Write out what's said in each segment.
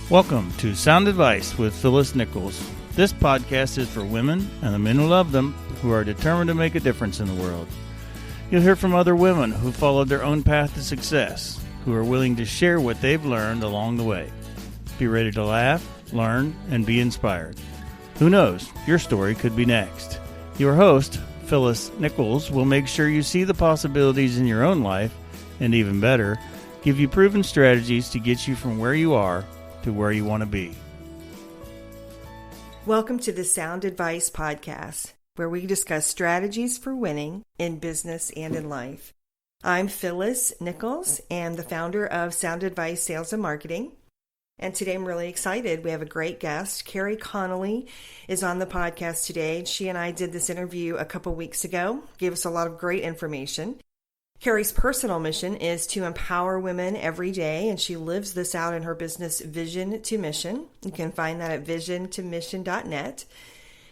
Welcome to Sound Advice with Phyllis Nichols. This podcast is for women and the men who love them, who are determined to make a difference in the world. You'll hear from other women who followed their own path to success, who are willing to share what they've learned along the way. Be ready to laugh, learn, and be inspired. Who knows, your story could be next. Your host, Phyllis Nichols, will make sure you see the possibilities in your own life, and even better, give you proven strategies to get you from where you are to where you want to be. Welcome to the Sound Advice Podcast, where we discuss strategies for winning in business and in life. I'm Phyllis Nichols and the founder of Sound Advice Sales and Marketing. And today I'm really excited. We have a great guest. Kerry Connelly is on the podcast today. She and I did this interview a couple weeks ago, gave us a lot of great information. Kerry's personal mission is to empower women every day, and she lives this out in her business Vision to Mission. You can find that at visiontomission.net.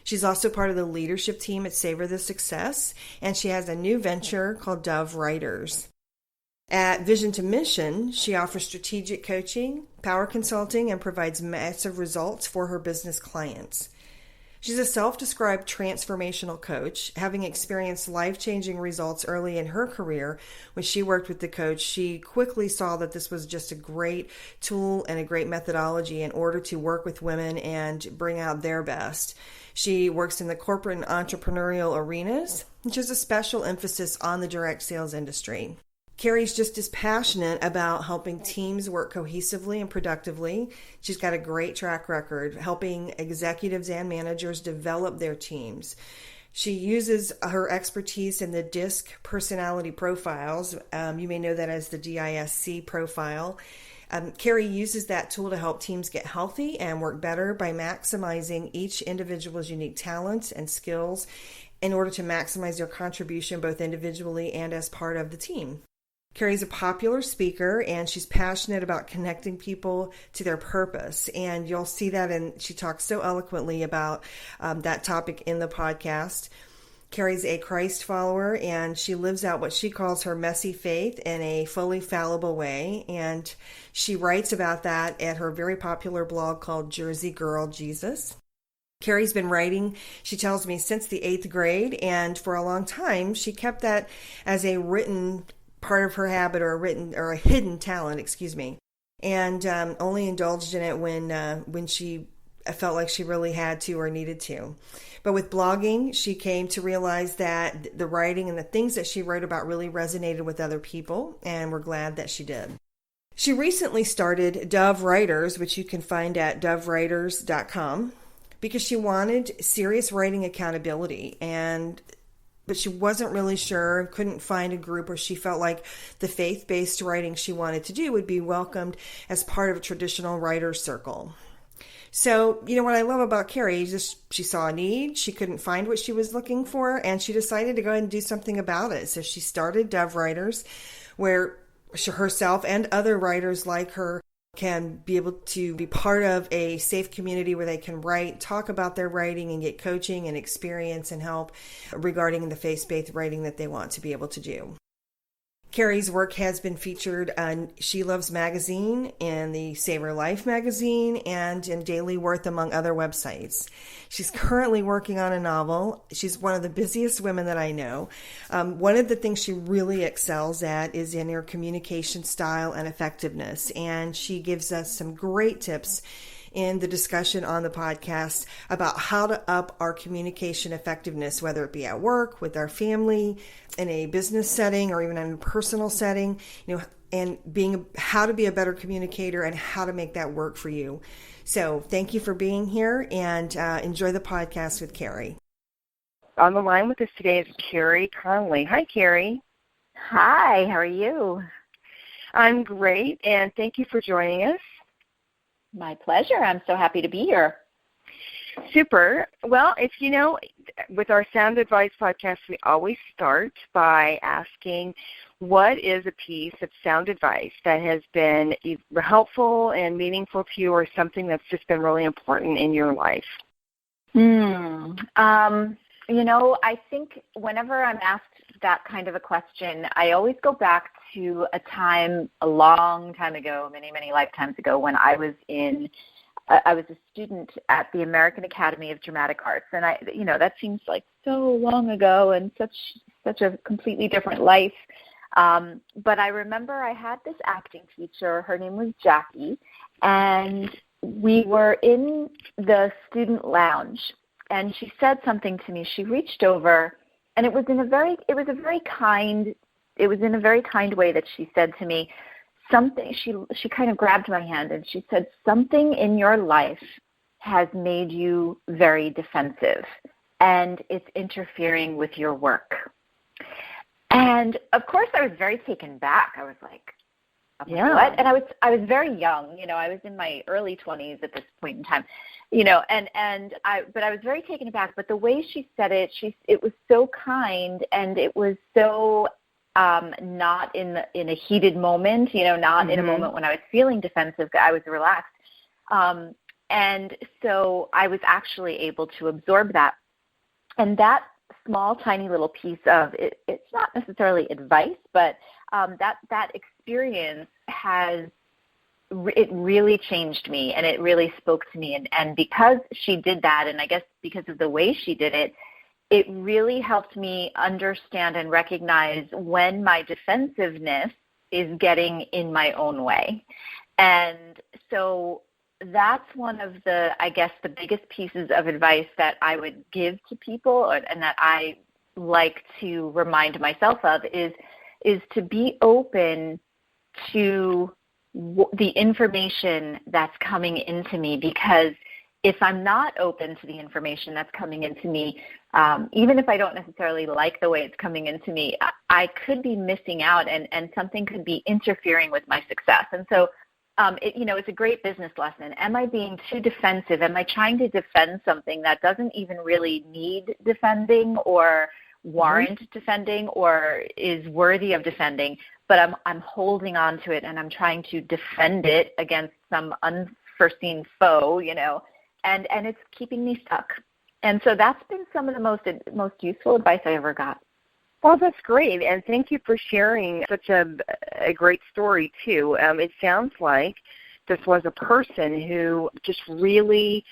She's also part of the leadership team at Savor the Success, and she has a new venture called Dove Writers. At Vision to Mission, she offers strategic coaching, power consulting, and provides massive results for her business clients. She's a self-described transformational coach, having experienced life-changing results early in her career. When she worked with the coach, she quickly saw that this was just a great tool and a great methodology in order to work with women and bring out their best. She works in the corporate and entrepreneurial arenas, which has a special emphasis on the direct sales industry. Kerry's just as passionate about helping teams work cohesively and productively. She's got a great track record helping executives and managers develop their teams. She uses her expertise in the DISC personality profiles. You may know that as the DISC profile. Kerry uses that tool to help teams get healthy and work better by maximizing each individual's unique talents and skills in order to maximize their contribution both individually and as part of the team. Kerry's a popular speaker, and she's passionate about connecting people to their purpose. And you'll see that, and she talks so eloquently about that topic in the podcast. Kerry's a Christ follower, and she lives out what she calls her messy faith in a fully fallible way. And she writes about that at her very popular blog called Jersey Girl Jesus. Kerry's been writing, she tells me, since the 8th grade, and for a long time, she kept that as a written part of her habit, or a hidden talent, and only indulged in it when she felt like she really had to or needed to. But with blogging, she came to realize that the writing and the things that she wrote about really resonated with other people, and we're glad that she did. She recently started Dove Writers, which you can find at dovewriters.com, because she wanted serious writing accountability, but she wasn't really sure, couldn't find a group where she felt like the faith-based writing she wanted to do would be welcomed as part of a traditional writer's circle. So, what I love about Kerry is she saw a need, she couldn't find what she was looking for, and she decided to go ahead and do something about it. So she started Dove Writers, where herself and other writers like her can be able to be part of a safe community where they can write, talk about their writing, and get coaching and experience and help regarding the faith-based writing that they want to be able to do. Kerry's work has been featured on She Loves magazine, and the Savor Life magazine, and in Daily Worth, among other websites. She's currently working on a novel. She's one of the busiest women that I know. One of the things she really excels at is in her communication style and effectiveness, and she gives us some great tips in the discussion on the podcast about how to up our communication effectiveness, whether it be at work, with our family, in a business setting, or even in a personal setting, and how to be a better communicator and how to make that work for you. So thank you for being here, and enjoy the podcast with Kerry. On the line with us today is Kerry Connelly. Hi, Kerry. Hi, how are you? I'm great, and thank you for joining us. My pleasure. I'm so happy to be here. Super. Well, with our Sound Advice podcast, we always start by asking, what is a piece of sound advice that has been helpful and meaningful to you, or something that's just been really important in your life? I think whenever I'm asked that kind of a question, I always go back to a time a long time ago, many, many lifetimes ago, when I was a student at the American Academy of Dramatic Arts. And that seems like so long ago and such a completely different life. But I remember I had this acting teacher. Her name was Jackie, and we were in the student lounge, and she said something to me. She reached over, and it was in a very kind way that she said to me something. She kind of grabbed my hand and she said, something in your life has made you very defensive, and it's interfering with your work. And of course I was very taken back. I was like, what? And I was very young, I was in my early 20s at this point in time, but I was very taken aback. But the way she said it, it was so kind, and it was so not in a heated moment, not in a moment when I was feeling defensive. I was relaxed. And so I was actually able to absorb that. And that small, tiny little piece of it, it's not necessarily advice, but that experience it really changed me, and it really spoke to me. And because she did that, and I guess because of the way she did it, it really helped me understand and recognize when my defensiveness is getting in my own way. And so that's one of the biggest pieces of advice that I would give to people, and that I like to remind myself of is to be open to the information that's coming into me. Because if I'm not open to the information that's coming into me, even if I don't necessarily like the way it's coming into me, I could be missing out, and something could be interfering with my success. And so it's a great business lesson. Am I being too defensive? Am I trying to defend something that doesn't even really need defending or warrant defending or is worthy of defending, but I'm holding on to it, and I'm trying to defend it against some unforeseen foe, and it's keeping me stuck. And so that's been some of the most useful advice I ever got. Well, that's great, and thank you for sharing such a great story, too. It sounds like this was a person who just really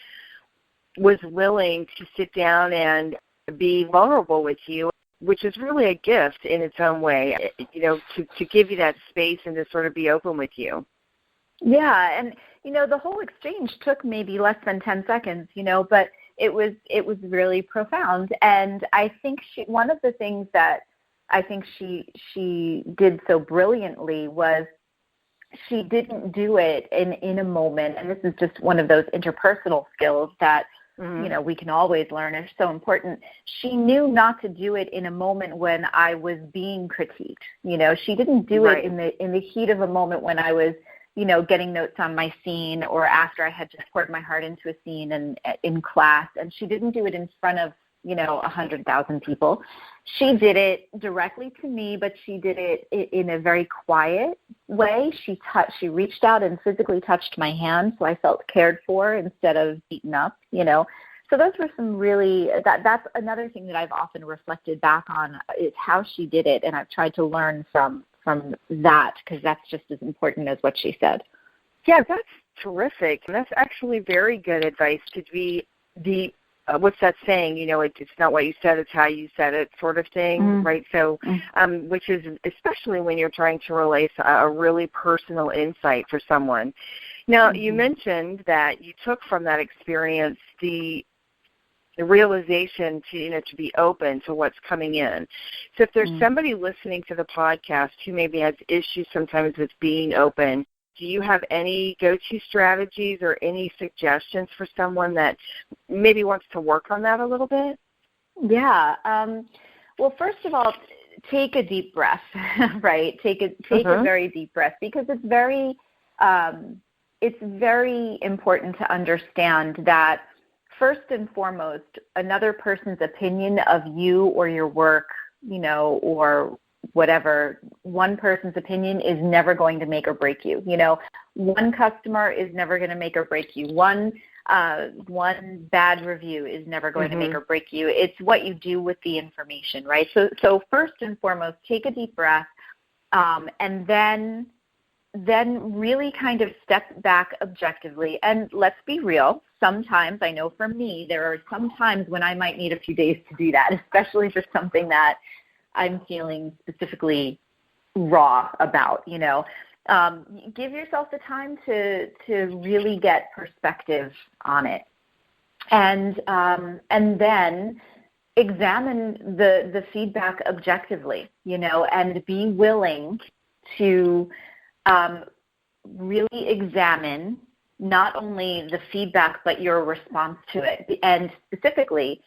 was willing to sit down and be vulnerable with you, which is really a gift in its own way, to give you that space and to sort of be open with you. Yeah, and, the whole exchange took maybe less than 10 seconds, but it was really profound. And I think one of the things that I think she did so brilliantly was she didn't do it in a moment. And this is just one of those interpersonal skills that, we can always learn. It's so important. She knew not to do it in a moment when I was being critiqued. She didn't do it in the heat of a moment when I was, getting notes on my scene, or after I had just poured my heart into a scene and in class. And she didn't do it in front of, 100,000 people. She did it directly to me, but she did it in a very quiet way. She reached out and physically touched my hand, so I felt cared for instead of beaten up, So those were some really, that's another thing that I've often reflected back on, is how she did it. And I've tried to learn from that, because that's just as important as what she said. Yeah, that's terrific. And that's actually very good advice, to be what's that saying? It's not what you said, it's how you said it, sort of thing, right? So, which is especially when you're trying to relay a really personal insight for someone. Now, you mentioned that you took from that experience the realization to be open to what's coming in. So if there's somebody listening to the podcast who maybe has issues sometimes with being open, do you have any go-to strategies or any suggestions for someone that maybe wants to work on that a little bit? Yeah. Well, first of all, take a deep breath, right? Take a very deep breath, because it's very important to understand that, first and foremost, another person's opinion of you or your work, or whatever, one person's opinion is never going to make or break you. One customer is never going to make or break you. One One bad review is never going to make or break you. It's what you do with the information, right? So first and foremost, take a deep breath, and then really kind of step back objectively. And let's be real. Sometimes, I know for me, there are some times when I might need a few days to do that, especially for something that I'm feeling specifically raw about, you know. Give yourself the time to really get perspective on it. And then examine the feedback objectively, you know, and be willing to really examine not only the feedback but your response to it, and specifically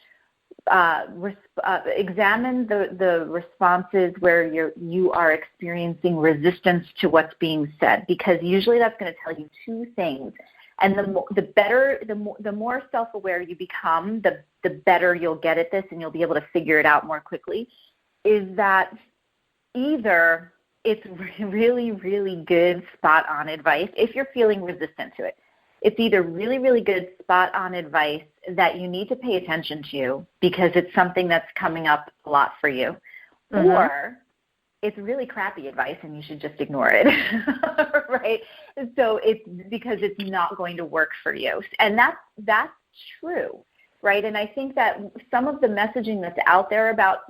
examine the responses where you are experiencing resistance to what's being said, because usually that's going to tell you two things. And the more self-aware you become, the better you'll get at this, and you'll be able to figure it out more quickly. Is that either it's really, really good spot-on advice if you're feeling resistant to it. It's either really, really good spot-on advice that you need to pay attention to because it's something that's coming up a lot for you, or it's really crappy advice and you should just ignore it, right? So it's because it's not going to work for you. And that's true, right? And I think that some of the messaging that's out there about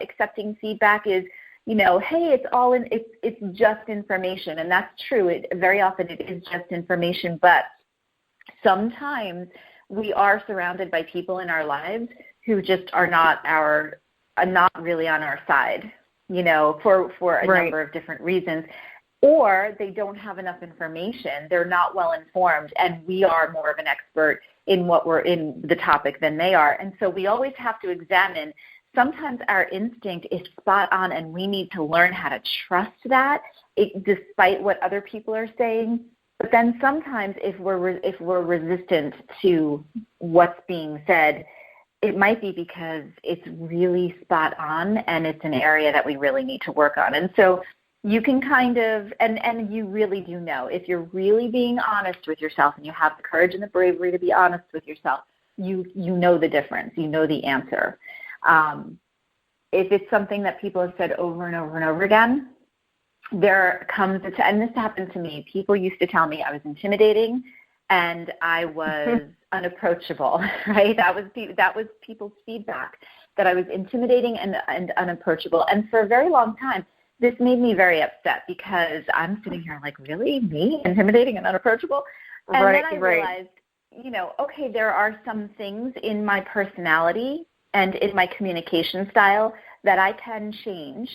accepting feedback is, you know, hey, it's just information, and that's true. Very often it is just information, but sometimes we are surrounded by people in our lives who just are not really on our side, you know, for a number of different reasons, or they don't have enough information. They're not well informed, and we are more of an expert in the topic than they are. And so we always have to examine. Sometimes our instinct is spot on, and we need to learn how to trust that, despite what other people are saying. But then sometimes if we're resistant to what's being said, it might be because it's really spot on and it's an area that we really need to work on. And so you can kind of, and you really do know, if you're really being honest with yourself and you have the courage and the bravery to be honest with yourself, you know the difference, you know the answer. If it's something that people have said over and over and over again, there comes a and this happened to me. People used to tell me I was intimidating and I was unapproachable, right? That was people's feedback, that I was intimidating and unapproachable. And for a very long time, this made me very upset because I'm sitting here like, really? Me? Intimidating and unapproachable? And then I realized, you know, okay, there are some things in my personality and in my communication style that I can change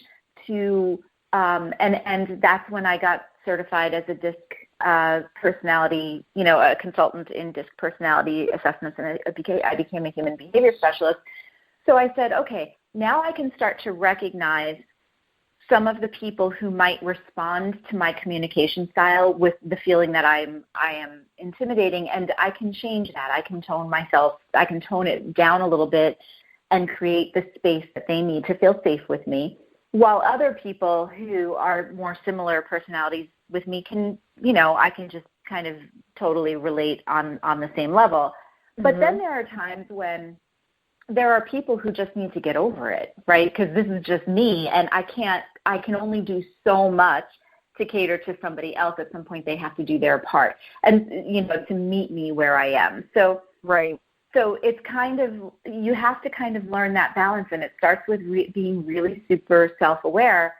to and that's when I got certified as a DISC personality, you know, a consultant in DISC personality assessments, and I became a human behavior specialist. So I said, okay, now I can start to recognize some of the people who might respond to my communication style with the feeling that I am intimidating, and I can change that. I can tone it down a little bit and create the space that they need to feel safe with me. While other people who are more similar personalities with me can, you know, I can just kind of totally relate on the same level. But then there are times when there are people who just need to get over it, right? Because this is just me, and I can only do so much to cater to somebody else. At some point they have to do their part and, you know, to meet me where I am. So, So it's kind of, you have to kind of learn that balance, and it starts with being really super self-aware.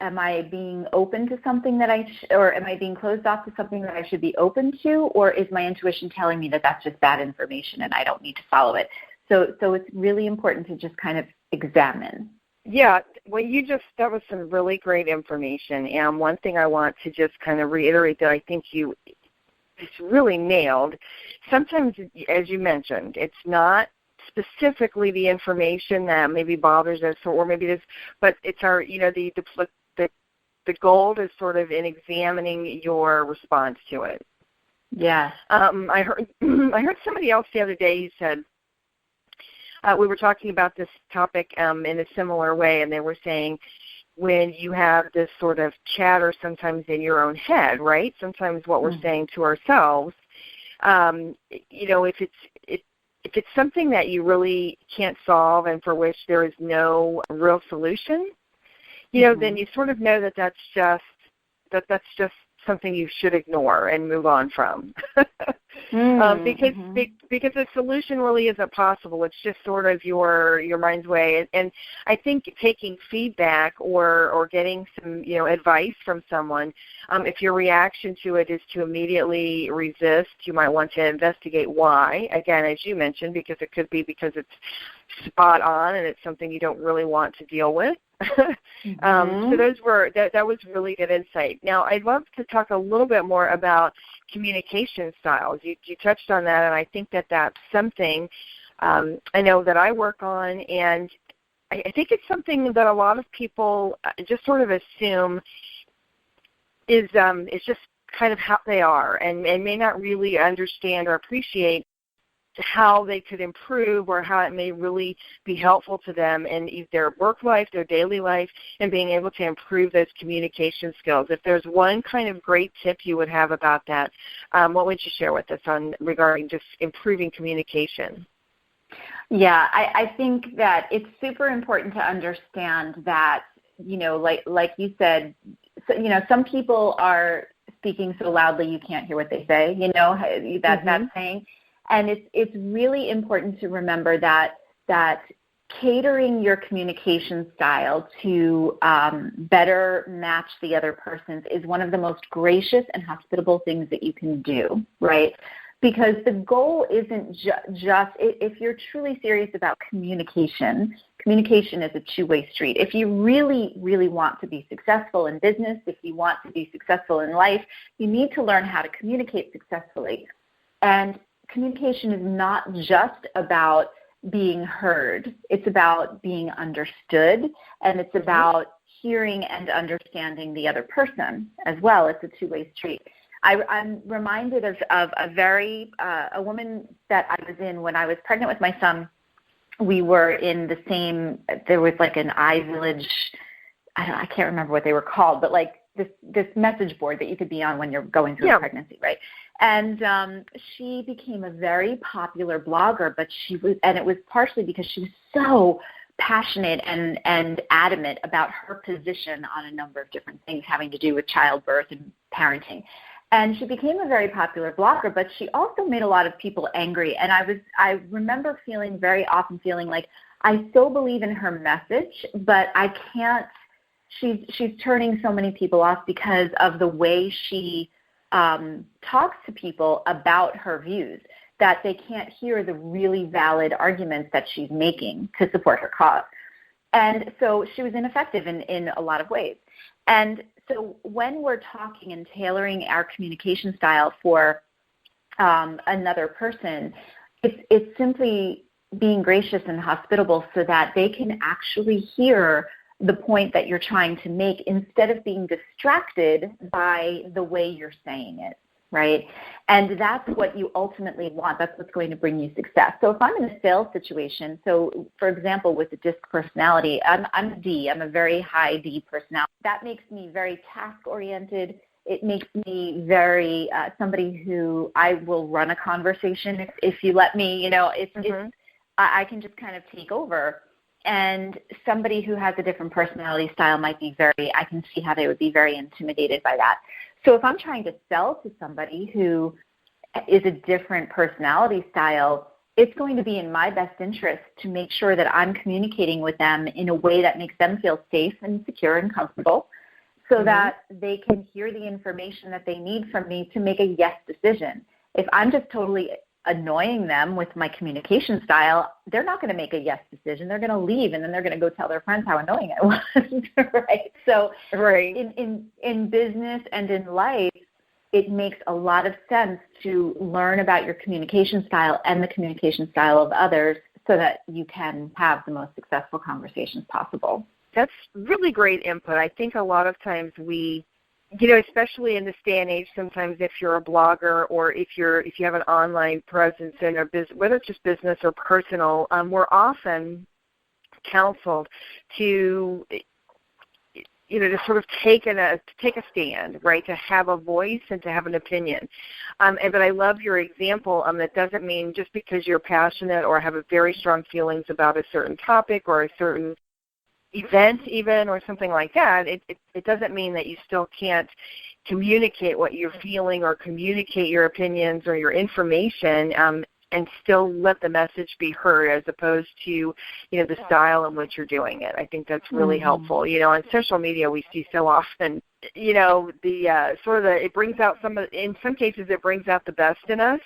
Am I being open to something that or am I being closed off to something that I should be open to, or is my intuition telling me that that's just bad information and I don't need to follow it? So it's really important to just kind of examine. Yeah, well, that was some really great information. And one thing I want to just kind of reiterate that I think you it's really nailed. Sometimes, as you mentioned, it's not specifically the information that maybe bothers us, or maybe this, but it's our, you know, the goal is sort of in examining your response to it. Yeah. I heard somebody else the other day who said, we were talking about this topic in a similar way, and they were saying, when you have this sort of chatter sometimes in your own head, right? Sometimes what we're saying to ourselves If it's something that you really can't solve and for which there is no real solution, then you sort of know that that's just something you should ignore and move on from. Because the solution really isn't possible. It's just sort of your mind's way. And I think taking feedback or getting some advice from someone, if your reaction to it is to immediately resist, you might want to investigate why. Again, as you mentioned, because it could be because it's spot on and it's something you don't really want to deal with. So that was really good insight. Now, I'd love to talk a little bit more about communication styles. You touched on that, and I think that that's something I know that I work on, and I think it's something that a lot of people just sort of assume is just kind of how they are, and may not really understand or appreciate how they could improve or how it may really be helpful to them in their work life, their daily life, and being able to improve those communication skills. If there's one kind of great tip you would have about that, what would you share with us regarding just improving communication? Yeah, I think that it's super important to understand that, like you said, some people are speaking so loudly you can't hear what they say, that saying. And it's really important to remember that catering your communication style to better match the other person's is one of the most gracious and hospitable things that you can do, right? Because the goal isn't just if you're truly serious about communication is a two-way street. If you really, really want to be successful in business, if you want to be successful in life, you need to learn how to communicate successfully. And communication is not just about being heard. It's about being understood, and it's about hearing and understanding the other person as well. It's a two-way street. I'm reminded of a woman that I was in when I was pregnant with my son. We were in the same, there was like an iVillage, I can't remember what they were called, but like this message board that you could be on when you're going through a pregnancy, right? And she became a very popular blogger, and it was partially because she was so passionate and adamant about her position on a number of different things having to do with childbirth and parenting. And she became a very popular blogger, but she also made a lot of people angry. And I remember very often feeling like I still believe in her message, but I can't. She's turning so many people off because of the way she talks to people about her views, that they can't hear the really valid arguments that she's making to support her cause. And so she was ineffective in a lot of ways. And so when we're talking and tailoring our communication style for another person, it's simply being gracious and hospitable so that they can actually hear the point that you're trying to make instead of being distracted by the way you're saying it, right? And that's what you ultimately want. That's what's going to bring you success. So if I'm in a sales situation, so for example, with the DISC personality, I'm a D. I'm a very high D personality. That makes me very task-oriented. It makes me very somebody who I will run a conversation if you let me. I can just kind of take over. And somebody who has a different personality style might be I can see how they would be very intimidated by that. So if I'm trying to sell to somebody who is a different personality style, it's going to be in my best interest to make sure that I'm communicating with them in a way that makes them feel safe and secure and comfortable so that they can hear the information that they need from me to make a yes decision. If I'm just totally annoying them with my communication style, they're not going to make a yes decision. They're going to leave, and then they're going to go tell their friends how annoying I was, right? So in business and in life, it makes a lot of sense to learn about your communication style and the communication style of others so that you can have the most successful conversations possible. That's really great input. I think a lot of times especially in this day and age, sometimes if you're a blogger or if you have an online presence in a business, whether it's just business or personal, we're often counseled to, to sort of take a stand, right, to have a voice and to have an opinion. But I love your example. That doesn't mean just because you're passionate or have a very strong feelings about a certain topic or a certain event even or something like that, it doesn't mean that you still can't communicate what you're feeling or communicate your opinions or your information and still let the message be heard as opposed to, the style in which you're doing it. I think that's really helpful. On social media we see so often, it brings out in some cases it brings out the best in us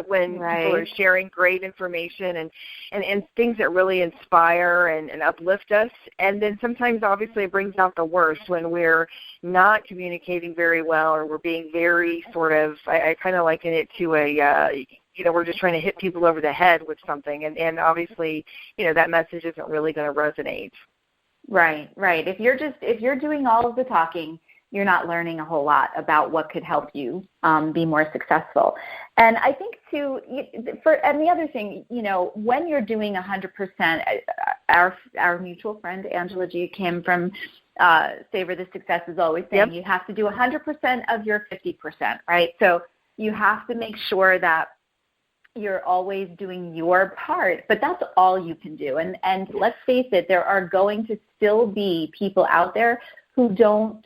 when people are sharing great information and things that really inspire and uplift us. And then sometimes obviously it brings out the worst when we're not communicating very well or we're being very I kind of liken it to we're just trying to hit people over the head with something, and obviously, that message isn't really going to resonate. Right. If you're doing all of the talking, you're not learning a whole lot about what could help you be more successful. And I think too, and the other thing, when you're doing 100%, our mutual friend Angela G. Kim from Savor the Success is always saying you have to do 100% of your 50%, right? So you have to make sure that you're always doing your part, but that's all you can do. And let's face it, there are going to still be people out there who don't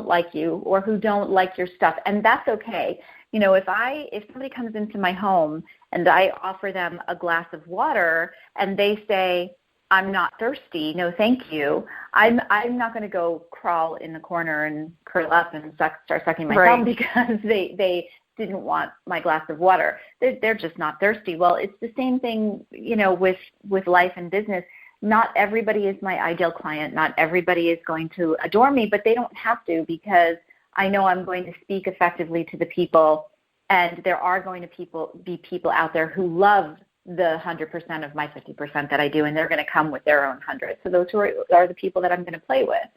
like you or who don't like your stuff, and that's okay. If somebody comes into my home and I offer them a glass of water and they say, "I'm not thirsty, no thank you," I'm not going to go crawl in the corner and curl up and start sucking my thumb because they didn't want my glass of water. They're just not thirsty. Well, it's the same thing, with life and business. Not everybody is my ideal client. Not everybody is going to adore me, but they don't have to, because I know I'm going to speak effectively to the people, and there are going to be people out there who love the 100% of my 50% that I do, and they're going to come with their own 100. So those are the people that I'm going to play with,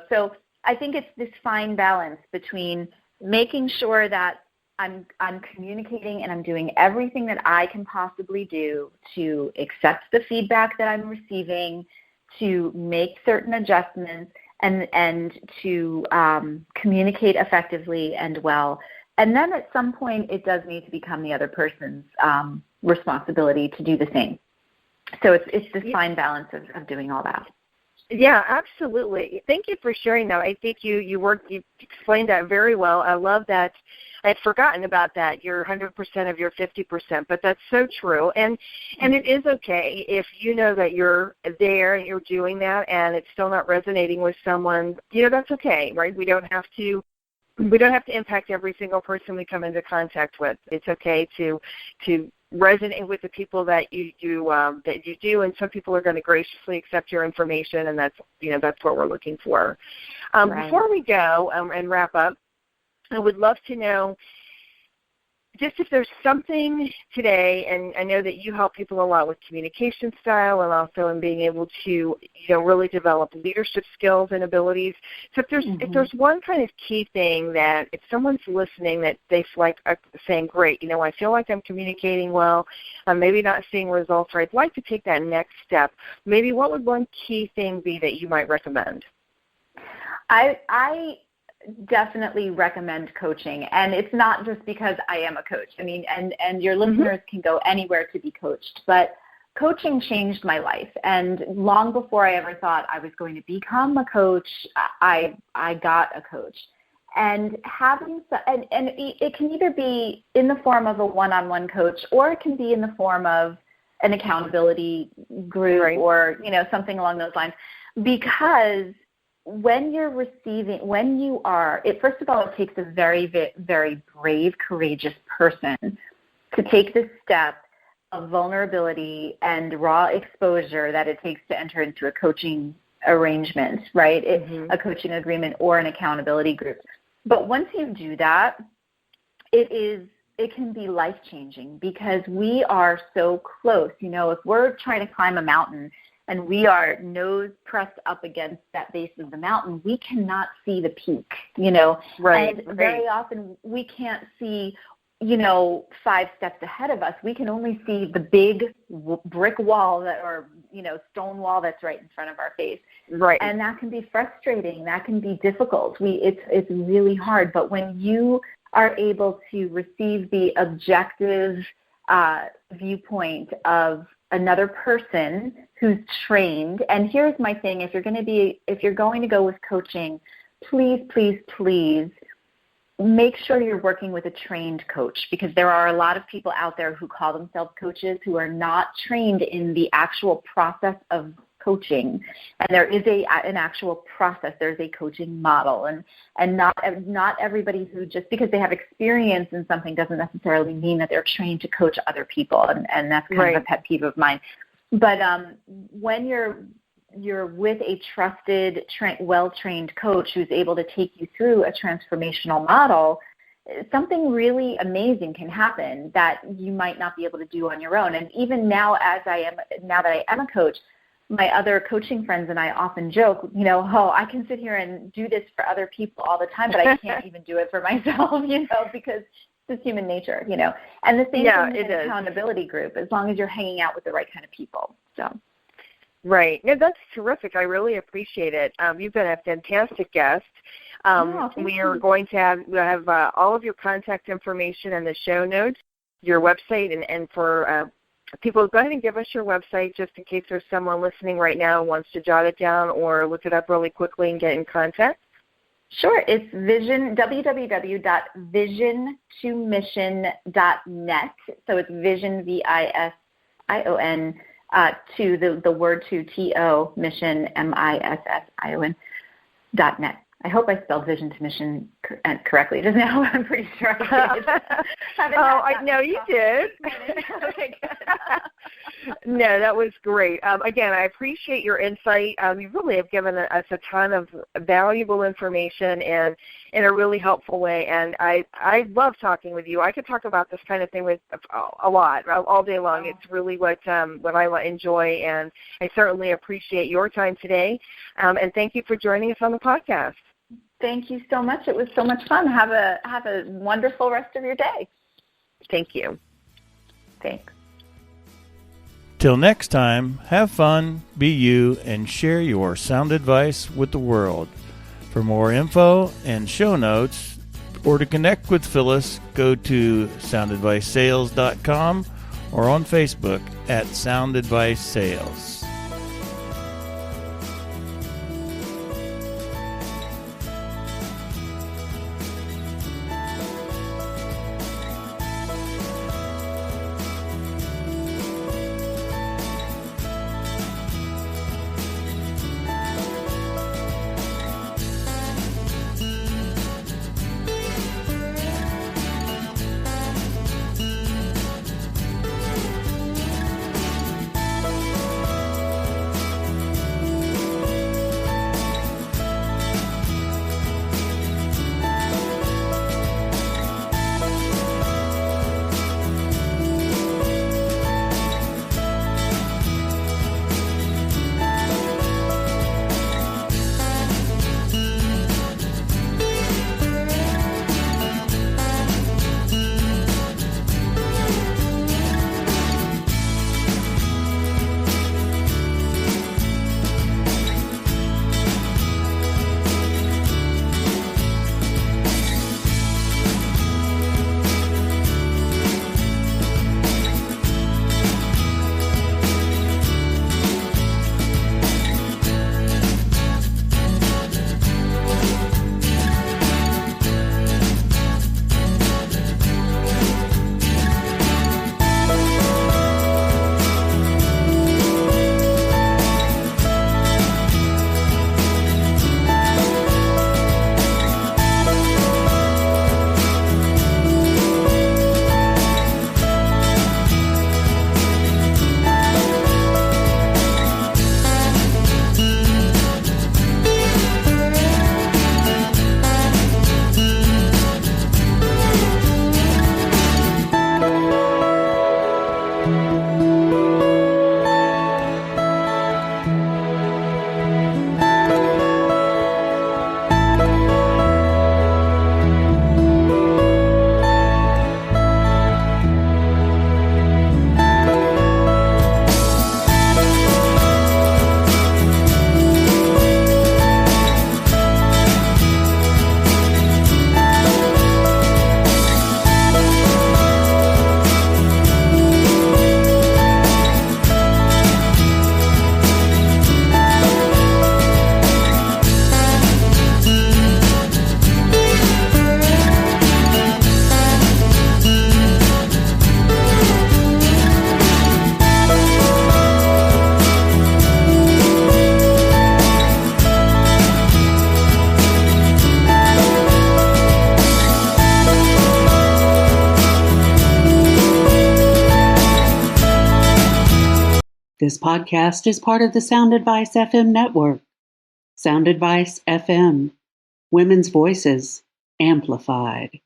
So I think it's this fine balance between making sure that I'm communicating and I'm doing everything that I can possibly do to accept the feedback that I'm receiving, to make certain adjustments, and to communicate effectively and well. And then at some point, it does need to become the other person's responsibility to do the same. So it's this fine balance of doing all that. Yeah, absolutely. Thank you for sharing that. I think you explained that very well. I love that. I had forgotten about that, your 100% of your 50%, but that's so true. And it is okay if you know that you're there and you're doing that and it's still not resonating with someone. That's okay, right? We don't have to impact every single person we come into contact with. It's okay to resonate with the people that you do, and some people are going to graciously accept your information, and that's what we're looking for. Before we go and wrap up, I would love to know just if there's something today, and I know that you help people a lot with communication style and also in being able to, really develop leadership skills and abilities. So if there's one kind of key thing that if someone's listening that they feel like saying, great, I feel like I'm communicating well, I'm maybe not seeing results, or I'd like to take that next step, maybe what would one key thing be that you might recommend? I definitely recommend coaching, and it's not just because I am a coach. I mean, and your listeners can go anywhere to be coached, but coaching changed my life. And long before I ever thought I was going to become a coach, I got a coach. And it can either be in the form of a one-on-one coach, or it can be in the form of an accountability group, or something along those lines, because when you are, first of all, it takes a very, very brave, courageous person to take this step of vulnerability and raw exposure that it takes to enter into a coaching arrangement, right? A coaching agreement or an accountability group. But once you do that, it can be life-changing, because we are so close. If we're trying to climb a mountain and we are nose pressed up against that base of the mountain, we cannot see the peak, And very often we can't see 5 steps ahead of us. We can only see the big brick wall stone wall that's right in front of our face. Right. And that can be frustrating. That can be difficult. It's really hard. But when you are able to receive the objective viewpoint of another person who's trained, and here's my thing, if you're going to go with coaching, please, please, please make sure you're working with a trained coach, because there are a lot of people out there who call themselves coaches who are not trained in the actual process of coaching. And there is an actual process. There's a coaching model, and not everybody who, just because they have experience in something doesn't necessarily mean that they're trained to coach other people. And that's kind of a pet peeve of mine. But when you're with a trusted, well-trained coach who's able to take you through a transformational model, something really amazing can happen that you might not be able to do on your own. And even now that I am a coach, my other coaching friends and I often joke, I can sit here and do this for other people all the time, but I can't even do it for myself, because it's human nature, And the same thing with an accountability group, as long as you're hanging out with the right kind of people. So. Right. No, that's terrific. I really appreciate it. You've been a fantastic guest. We are going to have all of your contact information in the show notes, your website, and for people, go ahead and give us your website just in case there's someone listening right now who wants to jot it down or look it up really quickly and get in contact. Sure. It's www.vision2mission.net. So it's vision, VISION, to the word to mission, MISSION.net. I hope I spelled vision to mission correctly just now. I'm pretty sure I did. I know you did. Okay, good. No, that was great. Again, I appreciate your insight. You really have given us a ton of valuable information and in a really helpful way. And I love talking with you. I could talk about this kind of thing with a lot, all day long. It's really what I enjoy, and I certainly appreciate your time today. And thank you for joining us on the podcast. Thank you so much. It was so much fun. Have a wonderful rest of your day. Thank you. Thanks. Till next time, have fun, be you, and share your sound advice with the world. For more info and show notes, or to connect with Phyllis, go to soundadvicesales.com or on Facebook at Sound Advice Sales. This podcast is part of the Sound Advice FM network. Sound Advice FM. Women's voices amplified.